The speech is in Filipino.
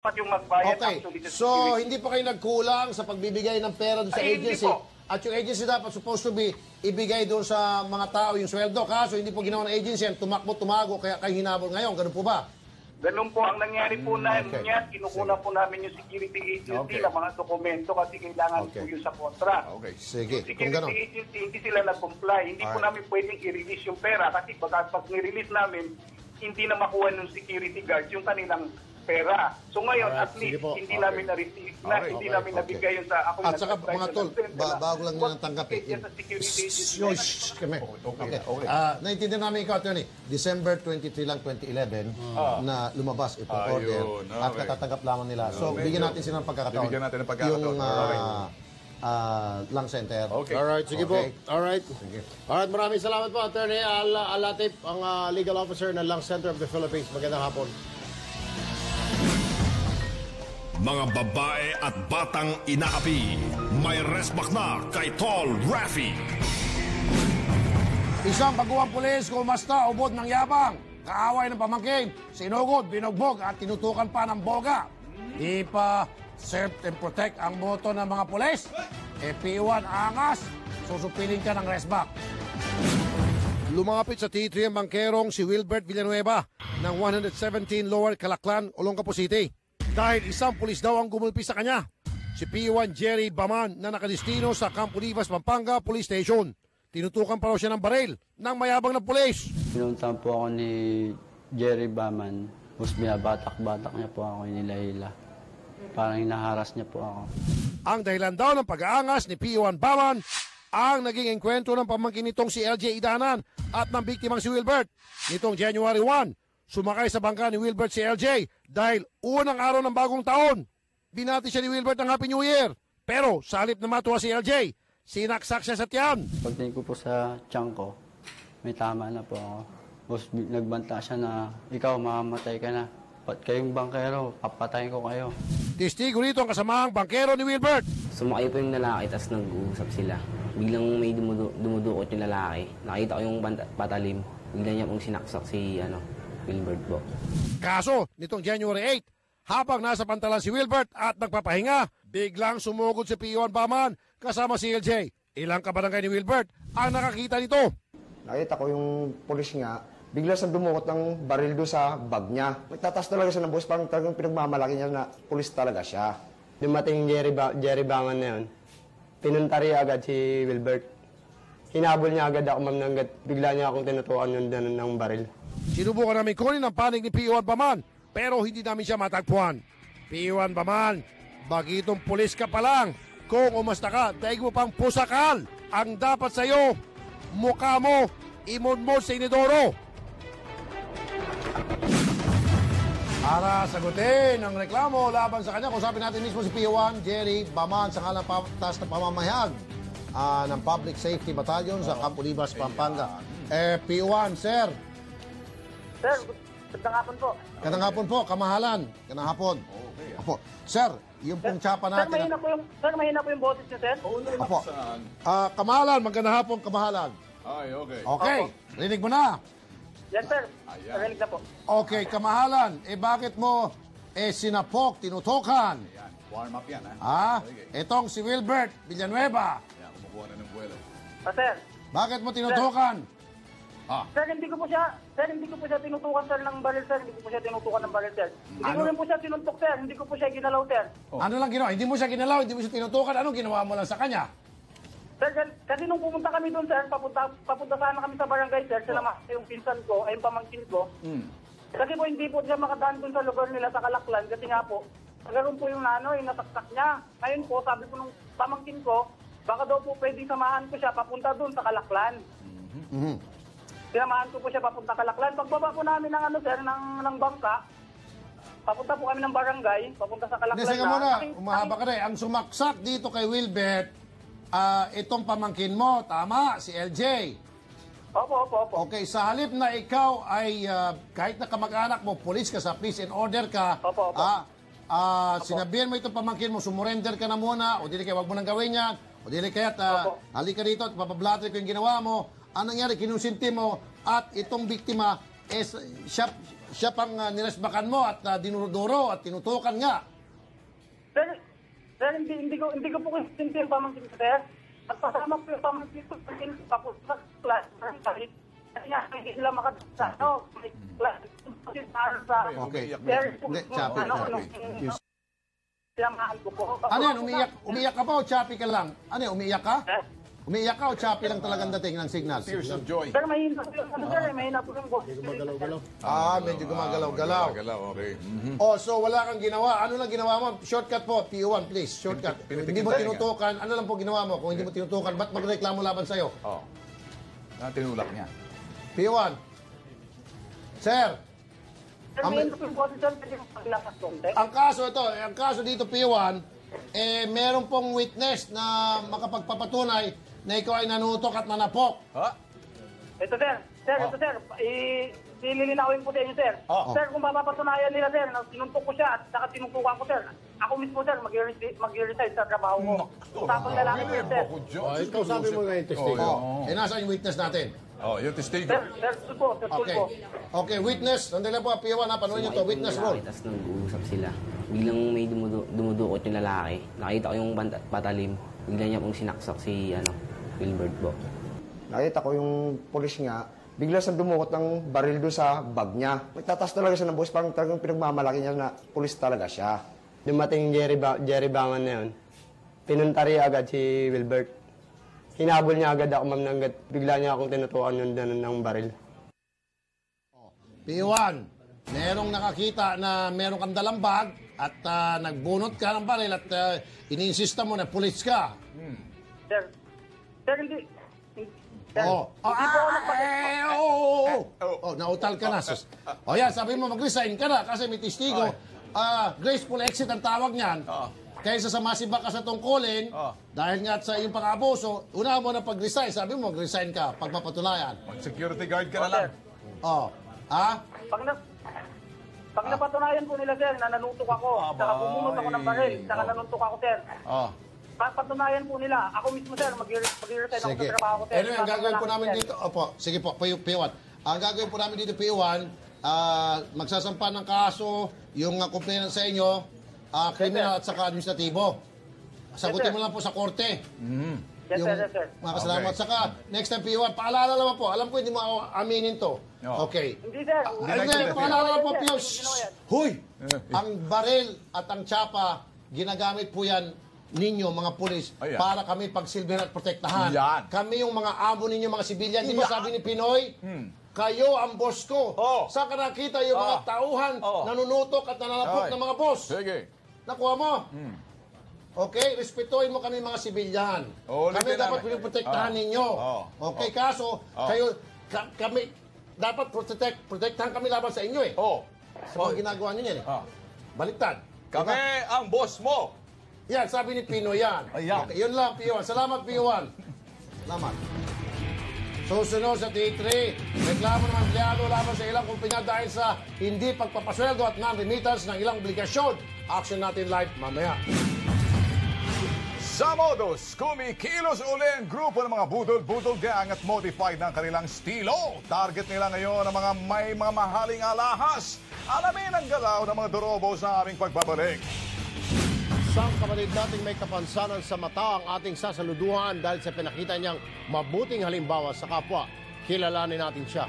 dapat yung magbayad Okay, actually sa so security. hindi pa kayo nagkulang sa pagbibigay ng pera doon sa Ay, hindi agency. po. At yung agency dapat supposed to be ibigay doon sa mga tao yung sweldo. Kaso hindi po ginawa ng agency yan, tumakbo-tumago, kaya kayo hinabol ngayon. Ganun po ba? Ganun po ang nangyari po na okay. niyan. Kinukuna po namin yung security agency Okay. ng mga dokumento kasi kailangan Okay. po yun sa kontra. Okay. Sige, Yung kung ganun. security agency, hindi sila nag-comply. Hindi po Alright. namin pwedeng i-release yung pera kasi pag ni-release namin, hindi na makuha ng security guard yung kanilang pera. So ngayon, Alright, at least, sige po. hindi Okay. namin na-receive, Okay. hindi namin nabigay yung sa ako. At saka mga tol, bago lang nyo tanggap eh. Yan sa security agency. Shh, kami. Okay. Naintindihan namin ikaw, Attorney. December 23 lang, 2011, na lumabas itong Ayun, order at okay. katatanggap lamang nila. So, Medyo- bigyan natin sila ng pagkakataon. Bibigyan natin ng pagkakataon. Yung Okay. lung center. Okay. Alright, sige po. Okay. Alright. Alright, maraming salamat po, Attorney Alatip, ang legal officer ng Lung Center of the Philippines. Magandang hapon. Mga babae at batang inaapi, may resback na kay Tol Rafi. Isang baguang pulis kumasta, ubod ng yabang. Kaaway ng pamangkin, sinugod, binugbog at tinutukan pa ng boga. Di pa serve and protect ang boto ng mga pulis. P1 angas, susupiling ka ng resback. Lumapit sa T3 ang bangkerong si Wilbert Villanueva ng 117 Lower Calaclan, Olongapo City. Dahil isang pulis daw ang gumulpi sa kanya. Si P1 Jerry Baman na nakadistino sa Campo Livas, Pampanga Police Station. Tinutukan pa raw siya ng baril ng mayabang na pulis. Pinuntahan po ako ni Jerry Baman. Tapos binabatak-batak niya po ako, nilahila. Parang hinaharas niya po ako. Ang dahilan daw ng pag-aangas ni P1 Baman ang naging engkwentro ng pamangkin nitong si LJ Idanan at ng biktimang si Wilbert. Nitong January 1, sumakay sa bangka ni Wilbert si LJ dahil unang araw ng bagong taon. Binati siya ni Wilbert ng Happy New Year. Pero sa halip na matuwa si LJ, sinaksak siya sa tiyan. Pagtingin ko po sa tiyan ko, may tama na po ako. Tapos nagbanta siya na, ikaw mamamatay ka na. Ba't kayong bangkero, papatayin ko kayo. Testigo rito ang kasamahang bangkero ni Wilbert. Sumakay po yung lalaki, tapos nag-uusap sila. Biglang may dumudukot yung lalaki. Nakita ko yung patalim. Bigla niya pong sinaksak si Wilbert po. Kaso, nitong January 8, habang nasa pantalan si Wilbert at nagpapahinga, biglang sumugod si P1 Baman kasama si LJ. Ilang kabarangay ni Wilbert ang nakakita nito. Nakita ko yung pulis nga, bigla siyang dumukot ng baril doon sa bag niya. Nagtatas talaga siya ng bus, parang talagang pinagmamalaki niya na pulis talaga siya. Dumating Jerry Baman na yun, pinuntari agad si Wilbert. Hinabol niya agad ako, ma'am, hanggat bigla niya akong tinutukan ng baril. Sinubukan namin kunin ang panig ni P1 Baman, pero hindi namin siya matagpuan. P1 Baman, bagitong pulis ka pa lang. Kung umasta ka, daig mo pang pusakal. Ang dapat sa'yo, mukha mo, imunmod sa inidoro. Para sagutin ang reklamo laban sa kanya, kusapin natin mismo si P1 Jerry Baman sa ngalang taas na pamamahayag ng Public Safety Battalion sa Campo Livas, Pampanga. P1, sir. Sir, gandang hapon po. Kanang hapon po, kamahalan. Kanang hapon. Opo. Sir, yung pong tsapa Sir, natin. mahina po yung boses niyo, sir. Opo. Kamahalan, magandang hapon, kamahalan. Ay, okay. Okay, rinig mo na. Yes, sir. Ayan. Narinig na po. Okay, kamahalan, bakit mo sinapok, tinutukan? Yan. Warm up yan, ha? Okay. Itong si Wilbert Villanueva. Yan, kumukuha na ng buwelo. Sir. Bakit mo tinutukan? Sir, hindi ko po siya tinutukan, sir, ng baril, sir. Hindi ko po siya tinutukan ng baril, sir. Hindi ko rin po siya tinuntok, sir. Hindi ko po siya ginalaw, sir. Ano lang ginawa? Hindi mo siya ginalaw, hindi mo siya tinutukan. Anong ginawa mo lang sa kanya? Sir, kasi nung pumunta kami doon, sir, papunta sana kami sa barangay, sir. Sila yung pinsan ko, ay yung pamangkin ko. Kasi po hindi po siya makadaan doon sa lugar nila sa Calaclan. Kasi nga po, nagkaroon po yung yung nasaksak niya. Ngayon po, sabi ko nung pamangkin ko, baka daw po pwedeng samahan ko siya papunta doon sa Calaclan. Sinamahan ko po siya papunta Calaclan. Pagbaba po namin ng sir, ng bangka, papunta po kami ng barangay, papunta sa Calaclan. Hindi, sige muna, umahaba ka rin. Ang sumaksak dito kay Wilbert, itong pamangkin mo, tama, si LJ. Opo. Okay, sa halip na ikaw ay kahit na kamag-anak mo, police ka sa peace and order ka, Opo. sinabihan mo itong pamangkin mo, sumurrender ka na muna, o dili kaya wag mo nang gawin yan, o dili kaya halika dito at papablatry ko yung ginawa mo. Anong nangyari, kinusinti mo, at itong biktima, siya siya pang niresbakan mo at dinuro-duro at tinutukan nga. Sir, hindi ko po kasi yung pamangkin ko, sir. At pasama po yung pamangkin ko tapos sa class. Kasi nga, hindi sila makadasa. May class. Sa Okay. sir, Hindi, Chappy. sinamahan ko po. Ano yan, umiyak ka pa o choppy ka lang? Ano yan, umiyak ka? Eh? Umiyak ka o choppy lang talagang dating ng signal? Tears of joy. Sir, mahina po yung sir, mahina po yung boss. Medyo gumagalaw-galaw. Galaw, okay. Oh, so wala kang ginawa. Ano lang ginawa mo? Shortcut po, PO1 please. Shortcut. Hindi mo tinutukan. Ano lang po ginawa mo? Kung hindi mo tinutukan, ba't magreklamo laban sa'yo? Oh. Tinulak niya. PO1. Sir, Sir, mahina po yung boss, sir, kasi maglakas konti. ang kaso dito PO1, meron pong witness na makapagpapatunay na ikaw ay nanutok at nanapok. Ha? Ito, sir. Ililinawin ko sa inyo, sir. Sir, kung mapapatunayan nila, sir, na sinuntok ko siya at saka tinungkukan ko, sir, ako mismo, sir, mag-resign sa trabaho ko. Tapos lalaki ko, sir. Ikaw sabi mo nga yung testigo. Nasaan yung witness natin? Yung testigo. Sir, tulpo. Okay, witness. Nandun lang po, PO1 ha, panuhin nyo to. Witness roll. Tapos nag-uusap sila. Biglang may dumudukot yung lalaki. Nakita ko yung patalim. Bigla niya pong sinaksak si Wilbert po. Nakita ko yung pulis nga, bigla siyang dumukot ng baril doon sa bag niya. Nagtatas talaga siya ng boss, parang talagang pinagmamalaki niya na pulis talaga siya. Dumating Jerry Bangan na yun. Pinuntari agad si Wilbert. Hinabol niya agad ako, ma'am, hanggat bigla niya akong tinutukan ng baril. PO1, merong nakakita na meron kang dalang bag at nagbunot ka ng baril at iniinsista mo na pulis ka. Sir, hindi. Sir, nautal ka na. Yan, sabi mo mag-resign ka na kasi may testigo. Graceful exit ang tawag niyan. Kaysa sa masibak ka sa tungkulin, dahil nga sa iyong pang-abuso, una mo na pag-resign. Sabi mo mag-resign ka, pagpapatunayan. Security guard ka na lang. Pag napatunayan po nila, sir, na nanutok ako, saka bumunot ako ng baril, saka nanuntok ako, sir. Patunayan po nila, ako mismo, sir, mag-resign ako sa trabaho ko, sir. Anyway, ang gagawin po namin dito, sige po, P1. Ang gagawin po namin dito, P1, magsasampa ng kaso, yung complainant sa inyo, criminal at saka administratibo. Sagutin mo lang po sa korte. Yes, sir. Mga kasalamat. Saka, next time, P1, paalala naman po. Alam ko, hindi mo aminin to. Okay. Hindi, sir. Paalala naman po, P1. Huy! Ang baril at ang tsapa, ginagamit po yan ninyo, mga pulis, para kami pagsilbihan at protektahan. Kami yung mga amo ninyo, mga sibilyan. Di ba sabi ni Pinoy? Kayo ang boss ko. Saan ka nakita yung mga tauhan nanunutok at nananapok ng mga boss? Sige. Nakuha mo? Okay, respetuhin mo kami mga sibilyan. Kami dapat pinoprotektahan ninyo. Okay, kaso, kami, dapat protektahan kami laban sa inyo eh. Sa mga ginagawa nyo yan eh. Baliktad. Kami ang boss mo. Yan, sabi ni Pino yan. Okay, yun lang, P1. Salamat, P1. Salamat. Susunod sa T3, reklamo ng empleyado laban sa ilang kumpanya dahil sa hindi pagpapasweldo at non-remittance ng ilang obligasyon. Action natin live mamaya. Sa modus, kumikilos uli ang grupo ng mga budol-budol gang at modified ng kanilang estilo. Target nila ngayon ang mga may mga mahaling alahas. Alamin ang galaw ng mga dorobo sa aming pagbabalik. Isang kapatid nating may kapansanan sa mata ang ating sasaluduhan dahil sa pinakita niyang mabuting halimbawa sa kapwa. Kilalanin natin siya.